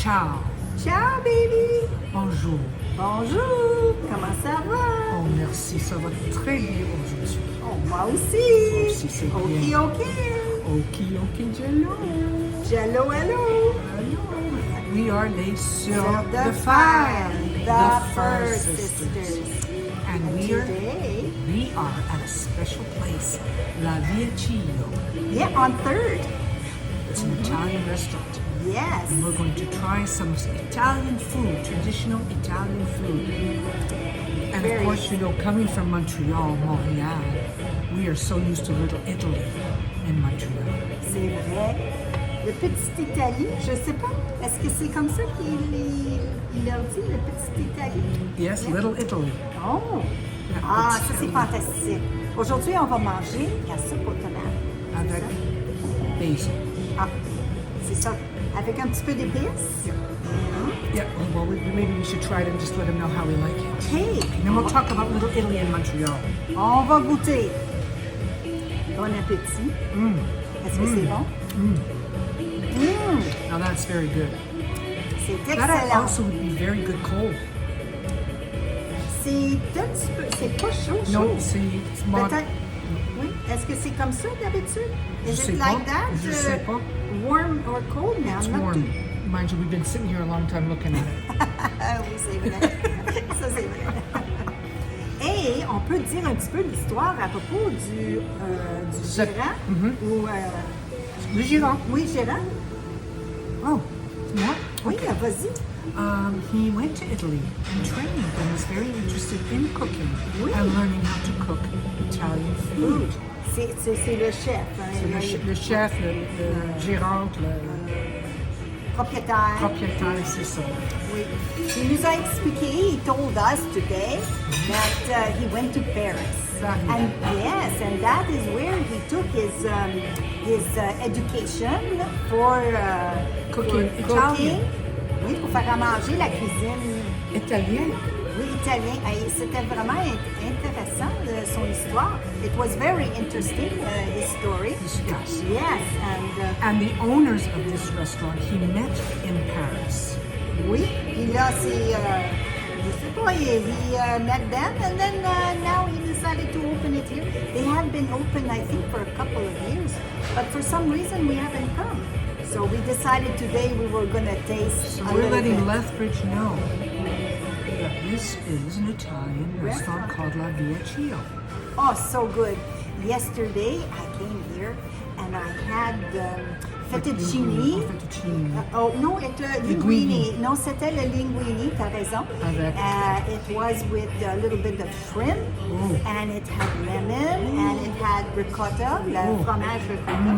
Ciao. Ciao, baby. Bonjour. Bonjour. Comment ça va? Oh, merci. Ça va très bien aujourd'hui. Oh, moi aussi. Moi aussi, c'est bien. Ok. Ok, Jello. Jello, hello. Hello. We are les Sœurs The de Fire, the First Sisters. And today, we are at a special place, La Via Cibo. yeah, on 3rd. It's an Italian restaurant. Yes. And we're going to try some Italian food, traditional Italian food. And of course, you know, coming from Montreal, Montréal, we are so used to Little Italy in Montreal. C'est vrai. Le Petit Italie, je sais pas, est-ce que c'est comme ça qu'il leur dit, le Petit Italie? Yes, yeah. Little Italy. Oh! Yeah, Ah, ça c'est fantastique. Aujourd'hui, on va manger la soupe aux tomates. Avec basil. Ah, c'est ça. Avec un petit peu d'épices. Yeah, well, maybe we should try it and just let him know how we like it. Hey! And then we'll talk about Little Italy in Montreal. On va goûter. Bon appétit. Est-ce que c'est bon? Now that's very good. C'est That excellent. also would be very good cold. C'est un petit peu, c'est pas chaud, No, chaud. c'est more. Peut-être. Oui. Est-ce que c'est comme ça d'habitude? Je Is sais it pas. like that? Je sais pas. Warm or cold now? It's Not warm. too- Mind you, we've been sitting here a long time looking at it. Ah oui, c'est vrai. Ça, c'est vrai. Et on peut dire un petit peu l'histoire à propos du gérant. Ou, Le gérant. oui, gérant. Oh, c'est moi? Oui, Okay. vas-y. He went to Italy and trained and was very interested in cooking Oui. and learning how to cook Italian food. C'est le chef. Hein, C'est le chef, le gérant, le propriétaire. c'est ça. Oui. Il nous a expliqué, he told us today that he went to Paris. And yes, and that is where he took his education for Cooking for Italian. Oui, pour faire à manger la cuisine. Italien. Oui, italien. Et c'était vraiment intéressant son histoire. It was very interesting, his story. Yes. Yes, And the owners of this restaurant he met in Paris. oui, puis là, c'est, je sais pas, he met them, and then now he decided to open it here. They had been open, I think, for a couple of years, but for some reason we haven't come. So we decided today we were going to taste So a we're little letting bit. Lethbridge know that this is an Italian restaurant called La Via Cibo. Oh, so good. Yesterday I came here and I had fettuccine. Fettuccine. Oh, non, linguine. Non, c'était le linguine, t'as raison. Avec? It was with a little bit of shrimp, and it had lemon, and it had ricotta, le fromage ricotta.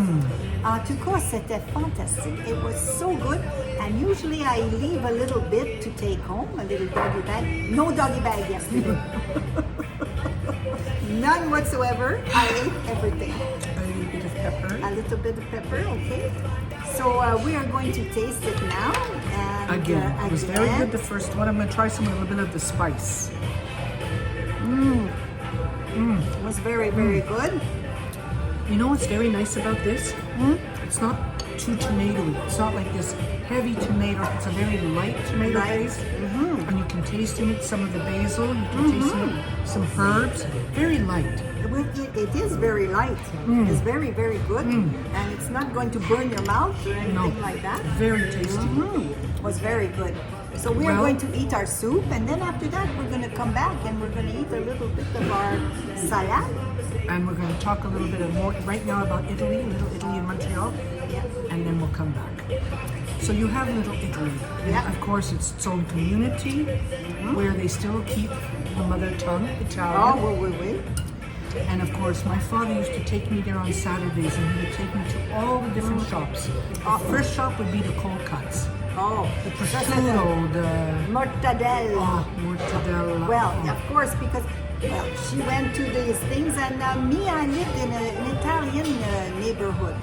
En tout cas, c'était fantastic. It was so good, and usually I leave a little bit to take home, a little doggy bag. No doggy bag yesterday. None whatsoever. I ate everything. A little bit of pepper. A little bit of pepper, okay. So we are going to taste it now. And, Again, it was very good the first one. I'm going to try a little bit of the spice. It was very, very good. You know what's very nice about this? It's not too tomatoey. It's not like this heavy tomato. It's a very light tomato base. And you can taste in it some of the basil. You can taste in it some herbs. Very light. It is very light. It's very, very good. And it's not going to burn your mouth or anything like that. Very tasty. It was very good. So we are going to eat our soup, and then after that we're going to come back and we're going to eat a little bit of our salad. And we're going to talk a little bit more right now about Italy, Little Italy in Montreal. Yeah. And then we'll come back. So you have Little Italy. And Yeah. of course, it's its own community where they still keep the mother tongue, Italian. Oh, oui. And of course, my father used to take me there on Saturdays and he would take me to all the different shops. The first shop would be the cold cuts. Oh, The prosciutto, the mortadella. mortadella. Well, of course, because she went to these things, and me, I lived in an Italian neighborhood.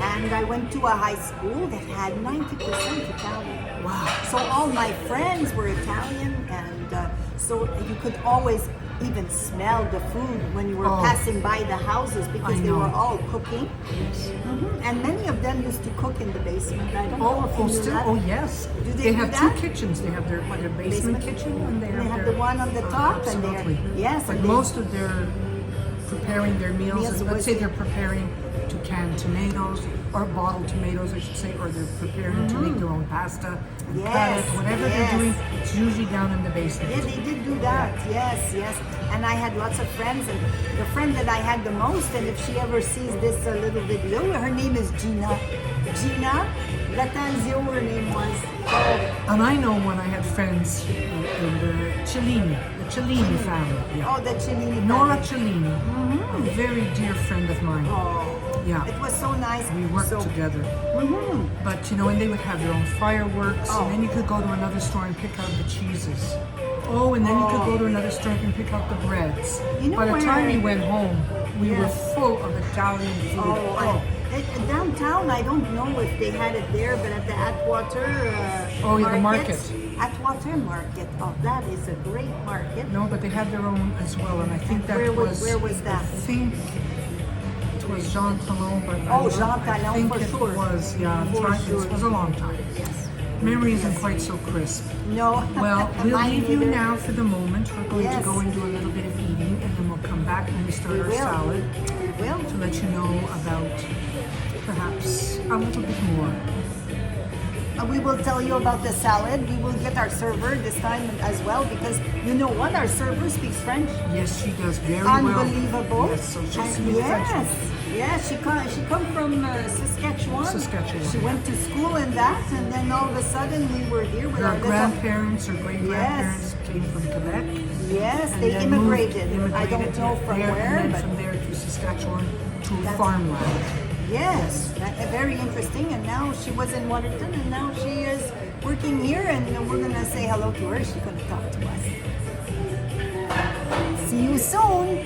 And I went to a high school that had 90% Italian. Wow. So all my friends were Italian, and so you could always even smell the food when you were Oh. passing by the houses because I they know. were all cooking. And many of them used to cook in the basement. I don't know if you knew still? that. Oh, yes. Do they They do have that? 2 kitchens. They have their basement kitchen, and they And have the one on the top, and absolutely. yes, But and they- most of their preparing their meals, Meals let's was- say they're preparing to can tomatoes or bottled tomatoes, I should say, or they're preparing to make their own pasta, and cut Yes, it, whatever yes. they're doing, it's usually down in the basement. Yeah, they did do that. Yes, yes. And I had lots of friends, and the friend that I had the most, and if she ever sees this little video, her name is Gina. Gina Lattanzio, her name was. And I know when I had friends in the Cellini family. Yeah. Oh, the Cellini. Nora family. Cellini, a very dear friend of mine. Oh, Yeah. it was so nice. We worked so, together. But and they would have their own fireworks, Oh. and then you could go to another store and pick out the cheeses. Oh, and then you could go to another store and pick out the breads. You know By the time where- we went home, we were Yes. full of Italian food. Downtown, I don't know if they had it there, but at the Atwater Oh, yeah, the market. Atwater Market. Oh, that is a great market. No, but they had their own as well, and I think that Where was that? I think it was Jean Talon, but Oh, Jean I Talon, think for it sure. was, yeah, For sure. it was a long time. Yes. Memory isn't quite so crisp. No. Well, we'll Mine leave you neither. now for the moment. We're going Yes. to go and do a little bit of eating, and then we'll come back when we start We our will. salad We will. to let you know about perhaps a little bit more. We will tell you about the salad. We will get our server this time as well because you know what? Our server speaks French. Yes, she does very well. Unbelievable. Yes, so she's And yes, yes, she come from Saskatchewan. Saskatchewan. She went to school in that, and then all of a sudden we were here with Her our little. grandparents or great-grandparents came from Quebec. Yes, and they then immigrated. moved- I don't immigrated know from there, where, and then but from there to Saskatchewan to That's- farmland. yes, very interesting. And now she was in Waterton, and now she is working here, and we're gonna say hello to her. She's gonna talk to us. See you soon.